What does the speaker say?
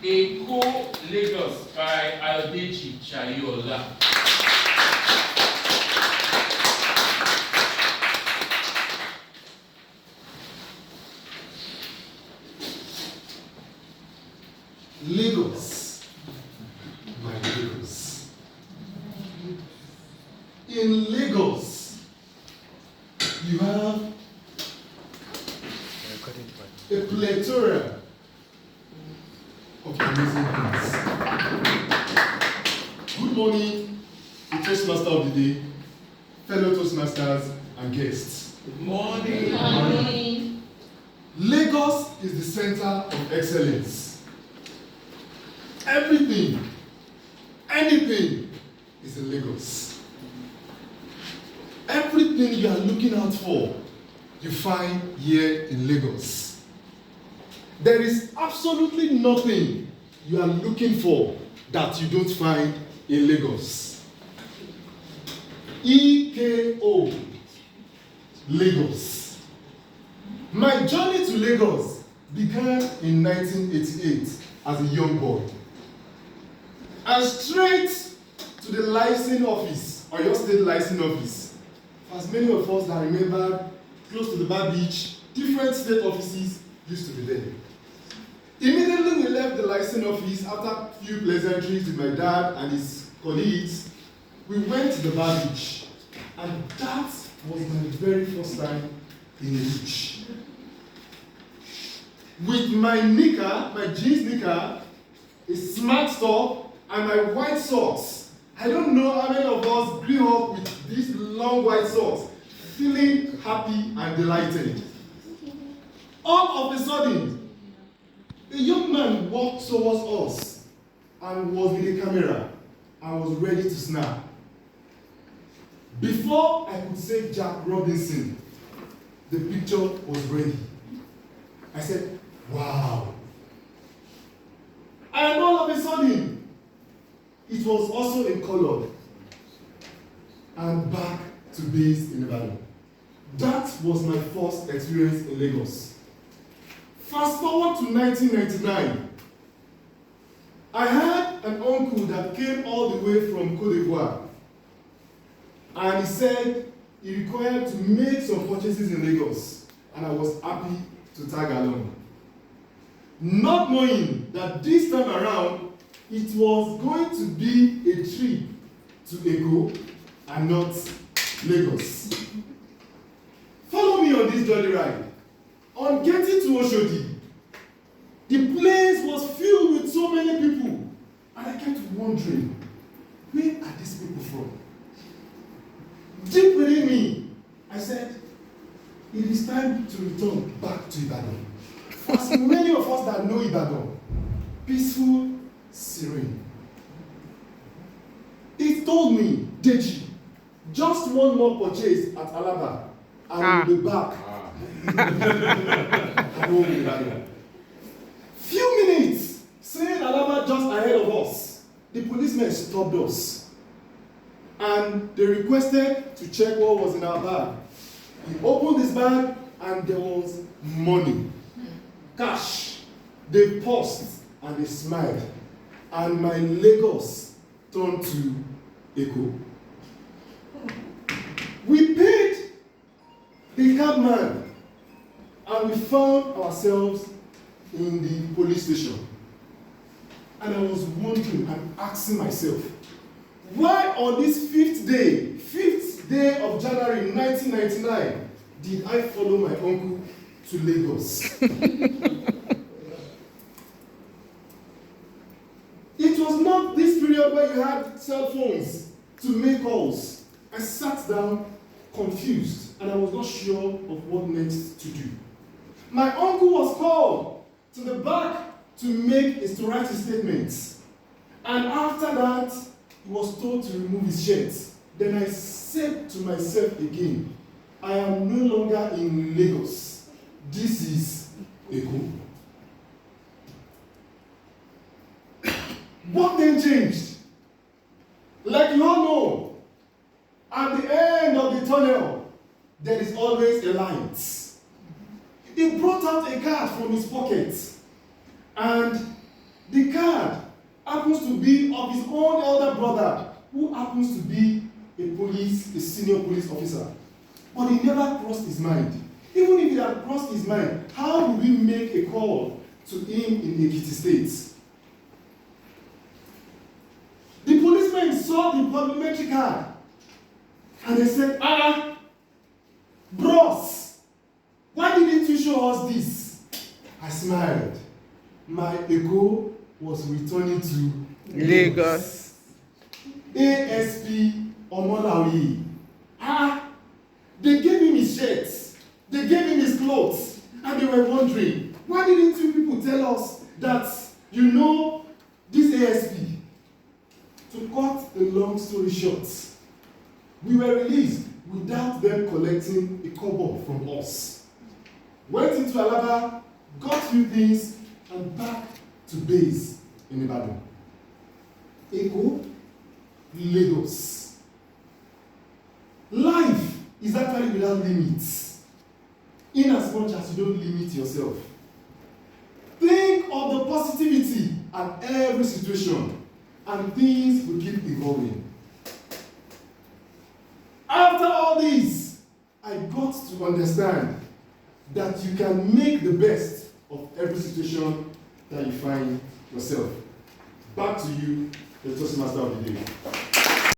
Eko Lagos by Ayodeji Jaiyeola. Lagos, my Lagos. In Lagos, you have a plethora of amazing things. Good morning, the Toastmaster of the day, fellow Toastmasters and guests. Good morning. Good morning. Lagos is the center of excellence. Everything, anything is in Lagos. Everything you are looking out for, you find here in Lagos. There is absolutely nothing you are looking for that you don't find in Lagos. EKO, Lagos. My journey to Lagos began in 1988 as a young boy. And straight to the licensing office, or your state licensing office. As many of us that remember, close to the Bar Beach, different state offices used to be there. Immediately we left the licensing office after a few pleasantries with my dad and his colleagues. We went to the Bar Beach, and that was my very first time in a beach. With my knicker, my jeans knicker, a smart top, and my white socks. I don't know how many of us grew up with these long white socks, feeling happy and delighted. All of a sudden, a young man walked towards us and was with a camera and was ready to snap. Before I could say Jack Robinson, the picture was ready. I said, wow. And all of a sudden, it was also in color and back to base in Ibadan. That was my first experience in Lagos. Fast forward to 1999. I had an uncle that came all the way from Côte d'Ivoire, and he said he required to make some purchases in Lagos, and I was happy to tag along. Not knowing that this time around, it was going to be a trip to Eko and not Lagos. Follow me on this jolly ride. On getting to Oshodi, the place was filled with so many people, and I kept wondering, where are these people from? Deep within me, I said, it is time to return back to Ibadan. As many of us that know Ibadan, peaceful, serene. It told me, Deji, just one more purchase at Alaba, and we'll be back. Few minutes, saying Alaba just ahead of us, the policemen stopped us, and they requested to check what was in our bag. He opened his bag, and there was money, cash. They paused and they smiled. And my Lagos turned to Eko. We paid the cabman, and we found ourselves in the police station. And I was wondering and asking myself, why on this 5th day of January 1999, did I follow my uncle to Lagos? It was not this period where you had cell phones to make calls. I sat down confused, and I was not sure of what next to do. My uncle was called to the back to write his statements. And after that, he was told to remove his shirt. Then I said to myself again, I am no longer in Lagos. This is Eko. What then changed? Like you all know, at the end of the tunnel, there is always a light. He brought out a card from his pocket, and the card happens to be of his own elder brother, who happens to be a senior police officer. But it never crossed his mind. Even if it had crossed his mind, how would we make a call to him in Ekiti State? The policemen saw the parliamentary card and they said, bros, why didn't you show us this? I smiled. My ego was returning to Lagos. ASP Omolawi. They gave him his shirts, they gave him his clothes, and they were wondering, why didn't you people tell us that you know this ASP? To cut the long story short, we were released without them collecting a kobo from us. Went into Alaba, got few things, and back to base in Ibadan. Eko, Lagos. Life is actually without limits, in as much as you don't limit yourself. Think of the positivity at every situation, and things will keep evolving. After all this, I got to understand that you can make the best of every situation that you find yourself. Back to you, the Toastmaster of the day.